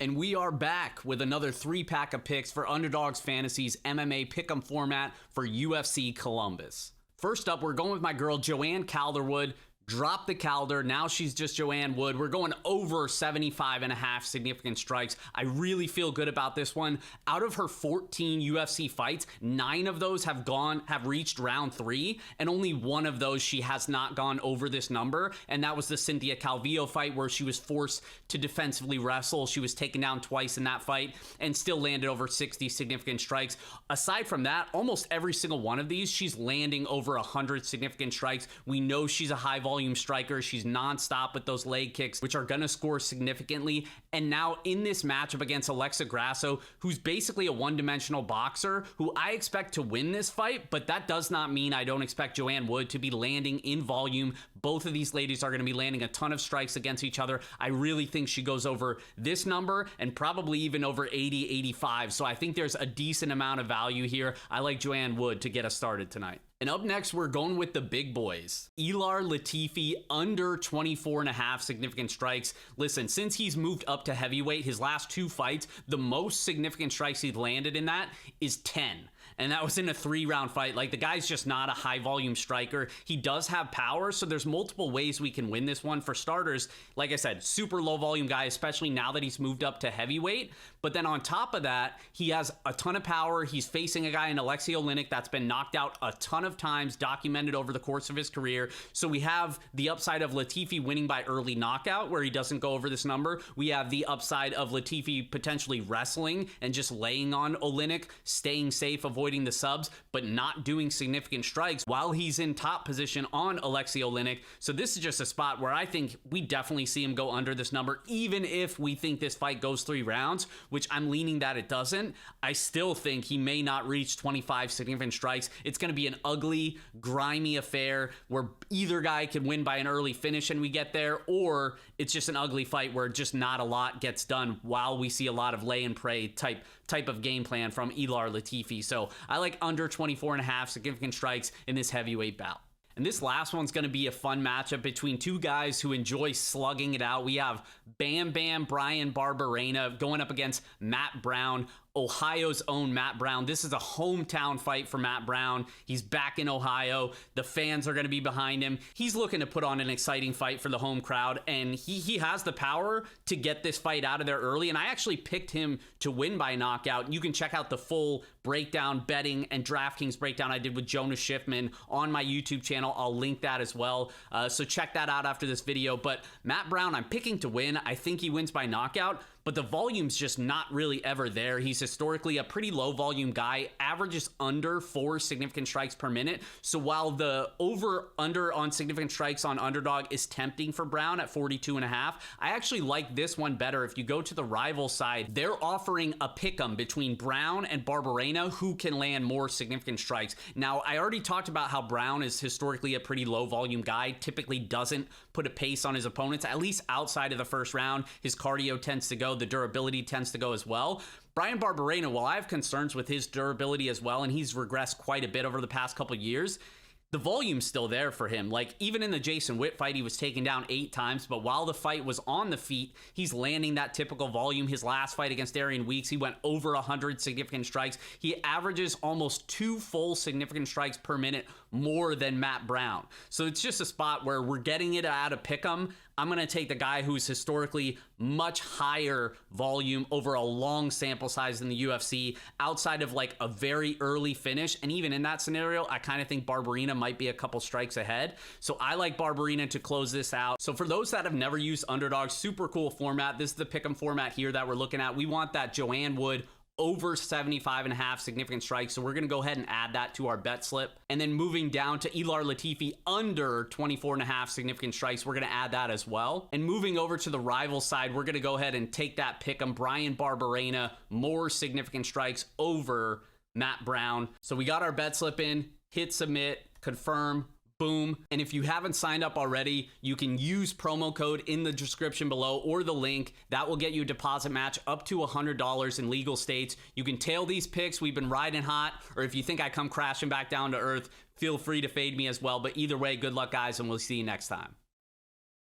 And we are back with another 3-pack of picks for Underdog's Fantasy's MMA pick'em format for UFC Columbus. First up, we're going with my girl Joanne Calderwood. Drop the Calder. Now she's just Joanne Wood. We're going over 75.5 significant strikes. I really feel good about this one. Out of her 14 UFC fights, 9 of those have reached round 3, and only 1 of those she has not gone over this number, and that was the Cynthia Calvillo fight where she was forced to defensively wrestle. She was taken down twice in that fight and still landed over 60 significant strikes. Aside from that, almost every single one of these, she's landing over 100 significant strikes. We know she's a high volume striker. She's nonstop with those leg kicks, which are going to score significantly. And now in this matchup against Alexa Grasso, who's basically a one-dimensional boxer, who I expect to win this fight, but that does not mean I don't expect Joanne Wood to be landing in volume. Both of these ladies are going to be landing a ton of strikes against each other. I really think she goes over this number and probably even over 80, 85. So I think there's a decent amount of value here. I like Joanne Wood to get us started tonight. And up next, we're going with the big boys. Ilir Latifi, under 24.5 significant strikes. Listen, since he's moved up to heavyweight, his last 2 fights, the most significant strikes he's landed in that is 10. And that was in a 3-round fight. Like, the guy's just not a high-volume striker. He does have power, so there's multiple ways we can win this one. For starters, like I said, super low-volume guy, especially now that he's moved up to heavyweight. But then on top of that, he has a ton of power. He's facing a guy in Alexei Oleinik that's been knocked out a ton of times, documented over the course of his career. So we have the upside of Latifi winning by early knockout, where he doesn't go over this number. We have the upside of Latifi potentially wrestling and just laying on Oleinik, staying safe, avoiding the subs, but not doing significant strikes while he's in top position on Alexei Oleinik. So this is just a spot where I think we definitely see him go under this number, even if we think this fight goes 3 rounds, which I'm leaning that it doesn't. I still think he may not reach 25 significant strikes. It's going to be an ugly, grimy affair where either guy can win by an early finish and we get there, or it's just an ugly fight where just not a lot gets done while we see a lot of lay and pray type of game plan from Ilir Latifi. So I like under 24.5 significant strikes in this heavyweight bout. And this last one's going to be a fun matchup between 2 guys who enjoy slugging it out. We have Bam Bam Brian Barberena going up against Matt Brown, Ohio's own Matt Brown. This is a hometown fight for Matt Brown. He's back in Ohio. The fans are going to be behind him. He's looking to put on an exciting fight for the home crowd, and he has the power to get this fight out of there early, and I actually picked him to win by knockout. You can check out the full breakdown, betting, and DraftKings breakdown I did with Jonas Schiffman on my YouTube channel. I'll link that as well, so check that out after this video. But Matt Brown, I'm picking to win. I think he wins by knockout, but the volume's just not really ever there. He's historically a pretty low volume guy, averages under 4 significant strikes per minute. So while the over-under on significant strikes on Underdog is tempting for Brown at 42.5, I actually like this one better. If you go to the rival side, they're offering a pick'em between Brown and Barberena, who can land more significant strikes. Now, I already talked about how Brown is historically a pretty low volume guy, typically doesn't put a pace on his opponents, at least outside of the first round. His cardio tends to go, the durability tends to go as well. Brian Barberena, while I have concerns with his durability as well, and he's regressed quite a bit over the past couple years, the volume's still there for him. Like, even in the Jason Witt fight, he was taken down 8 times, but while the fight was on the feet, he's landing that typical volume. His last fight against Darian Weeks, he went over 100 significant strikes. He averages almost 2 full significant strikes per minute more than Matt Brown. So it's just a spot where we're getting it out of pick'em. I'm going to take the guy who's historically much higher volume over a long sample size in the UFC, outside of like a very early finish. And even in that scenario, I kind of think Barberena might be a couple strikes ahead. So I like Barberena to close this out. So for those that have never used Underdog, super cool format. This is the pick'em format here that we're looking at. We want that Joanne Wood over 75.5 significant strikes. So we're going to go ahead and add that to our bet slip. And then moving down to Ilir Latifi under 24.5 significant strikes, we're going to add that as well. And moving over to the rival side, we're going to go ahead and take that pick'em, Brian Barberena, more significant strikes over Matt Brown. So we got our bet slip in, hit submit, confirm, boom. And if you haven't signed up already, you can use promo code in the description below or the link. That will get you a deposit match up to $100 in legal states. You can tail these picks. We've been riding hot. Or if you think I come crashing back down to earth, feel free to fade me as well. But either way, good luck, guys, and we'll see you next time.